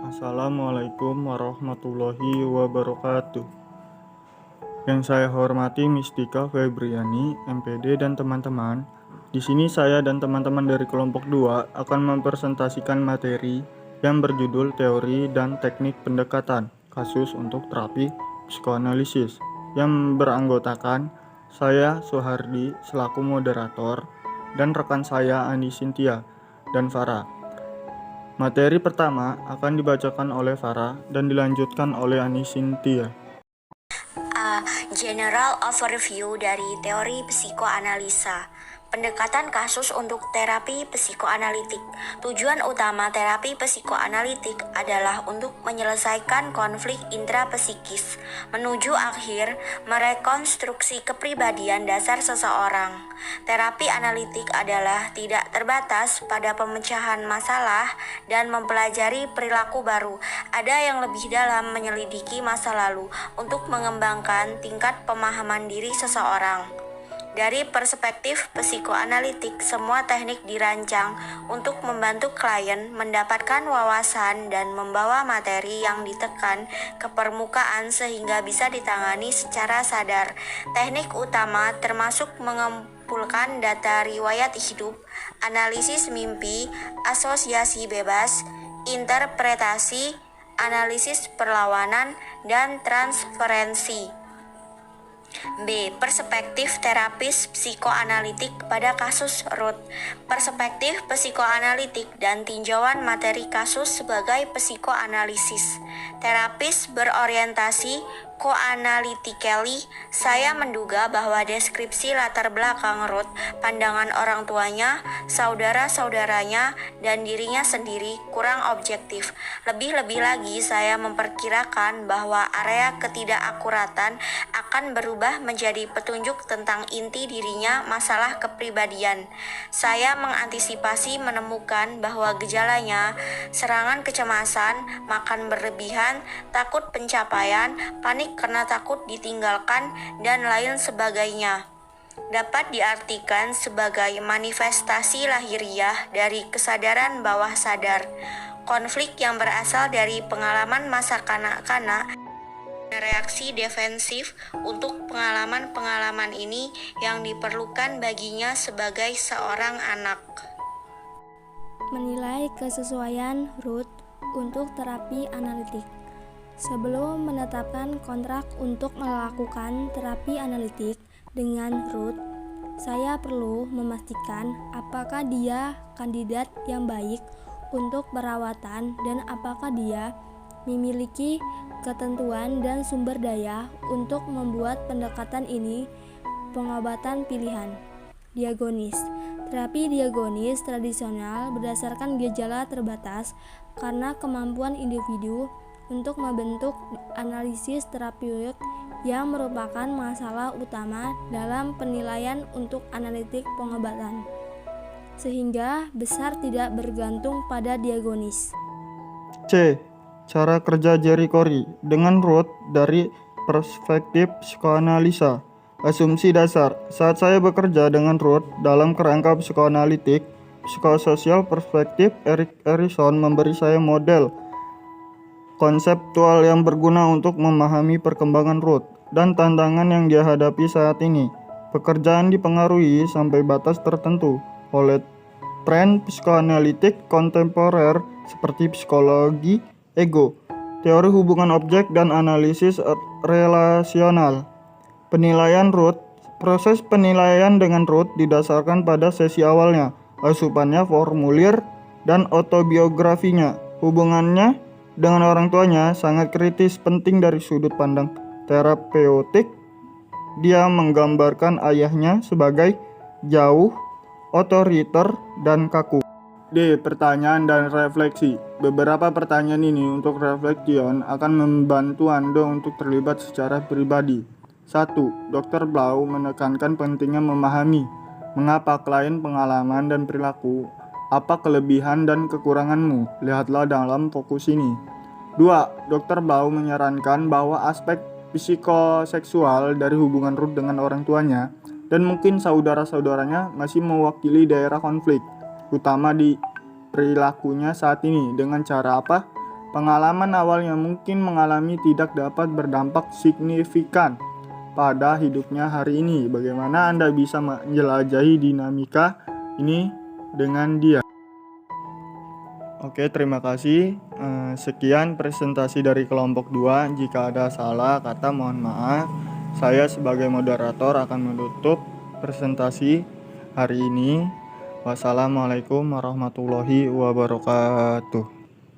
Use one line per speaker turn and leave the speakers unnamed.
Assalamualaikum warahmatullahi wabarakatuh. Yang saya hormati Mistika Febriani, MPD dan teman-teman. Di sini saya dan teman-teman dari kelompok 2 akan mempresentasikan materi yang berjudul Teori dan Teknik Pendekatan Kasus untuk Terapi Psikoanalisis yang beranggotakan saya Soehardi selaku moderator dan rekan saya Andi Sintia dan Farah. Materi pertama akan dibacakan oleh Farah dan dilanjutkan oleh Ani Sintia.
General overview dari teori psikoanalisa. Pendekatan kasus untuk terapi psikoanalitik. Tujuan utama terapi psikoanalitik adalah untuk menyelesaikan konflik intrapsikis, menuju akhir merekonstruksi kepribadian dasar seseorang. Terapi analitik adalah tidak terbatas pada pemecahan masalah dan mempelajari perilaku baru. Ada yang lebih dalam menyelidiki masa lalu untuk mengembangkan tingkat pemahaman diri seseorang. Dari perspektif psikoanalitik, semua teknik dirancang untuk membantu klien mendapatkan wawasan dan membawa materi yang ditekan ke permukaan sehingga bisa ditangani secara sadar. Teknik utama termasuk mengumpulkan data riwayat hidup, analisis mimpi, asosiasi bebas, interpretasi, analisis perlawanan, dan transferensi. B. Perspektif terapis psikoanalitik pada kasus Ruth. Perspektif psikoanalitik dan tinjauan materi kasus sebagai psikoanalisis. Terapis berorientasi koanalitikally, saya menduga bahwa deskripsi latar belakang Ruth, pandangan orang tuanya, saudara-saudaranya, dan dirinya sendiri kurang objektif. Lebih-lebih lagi, saya memperkirakan bahwa area ketidakakuratan akan berubah menjadi petunjuk tentang inti dirinya masalah kepribadian. Saya mengantisipasi menemukan bahwa gejalanya serangan kecemasan, makan berlebihan, takut pencapaian, panik karena takut ditinggalkan, dan lain sebagainya dapat diartikan sebagai manifestasi lahiriah dari kesadaran bawah sadar. Konflik yang berasal dari pengalaman masa kanak-kanak, reaksi defensif untuk pengalaman-pengalaman ini yang diperlukan baginya sebagai seorang anak.
Menilai kesesuaian Ruth untuk terapi analitik. Sebelum menetapkan kontrak untuk melakukan terapi analitik dengan Ruth, saya perlu memastikan apakah dia kandidat yang baik untuk perawatan dan apakah dia memiliki ketentuan dan sumber daya untuk membuat pendekatan ini pengobatan pilihan. Diagonis. Terapi diagonis tradisional berdasarkan gejala terbatas karena kemampuan individu untuk membentuk analisis terapeutik yang merupakan masalah utama dalam penilaian untuk analitik pengobatan, sehingga besar tidak bergantung pada diagonis.
C. Cara kerja Jerry Corey dengan Ruth dari perspektif psikoanalisa. Asumsi dasar, saat saya bekerja dengan Ruth dalam kerangka psikoanalitik, psikososial perspektif Erik Erikson memberi saya model konseptual yang berguna untuk memahami perkembangan Ruth dan tantangan yang dia hadapi saat ini. Pekerjaan dipengaruhi sampai batas tertentu oleh tren psikoanalitik kontemporer seperti psikologi ego, teori hubungan objek, dan analisis relasional. Penilaian Ruth. Proses penilaian dengan Ruth didasarkan pada sesi awalnya, asupannya, formulir, dan autobiografinya. Hubungannya dengan orang tuanya sangat kritis penting dari sudut pandang terapeutik. Dia menggambarkan ayahnya sebagai jauh, otoriter, dan kaku. D. Pertanyaan dan refleksi. Beberapa pertanyaan ini untuk reflection akan membantu Anda untuk terlibat secara pribadi. 1. Dr. Blau menekankan pentingnya memahami mengapa klien, pengalaman, dan perilaku. Apa kelebihan dan kekuranganmu? Lihatlah dalam fokus ini. 2. Dr. Blau menyarankan bahwa aspek psikoseksual dari hubungan Ruth dengan orang tuanya dan mungkin saudara-saudaranya masih mewakili daerah konflik utama di perilakunya saat ini. Dengan cara apa? Pengalaman awalnya mungkin mengalami tidak dapat berdampak signifikan pada hidupnya hari ini. Bagaimana Anda bisa menjelajahi dinamika ini dengan dia? Oke, terima kasih. Sekian presentasi dari kelompok 2. Jika ada salah kata mohon maaf. Saya sebagai moderator akan menutup presentasi hari ini. Wassalamualaikum warahmatullahi wabarakatuh.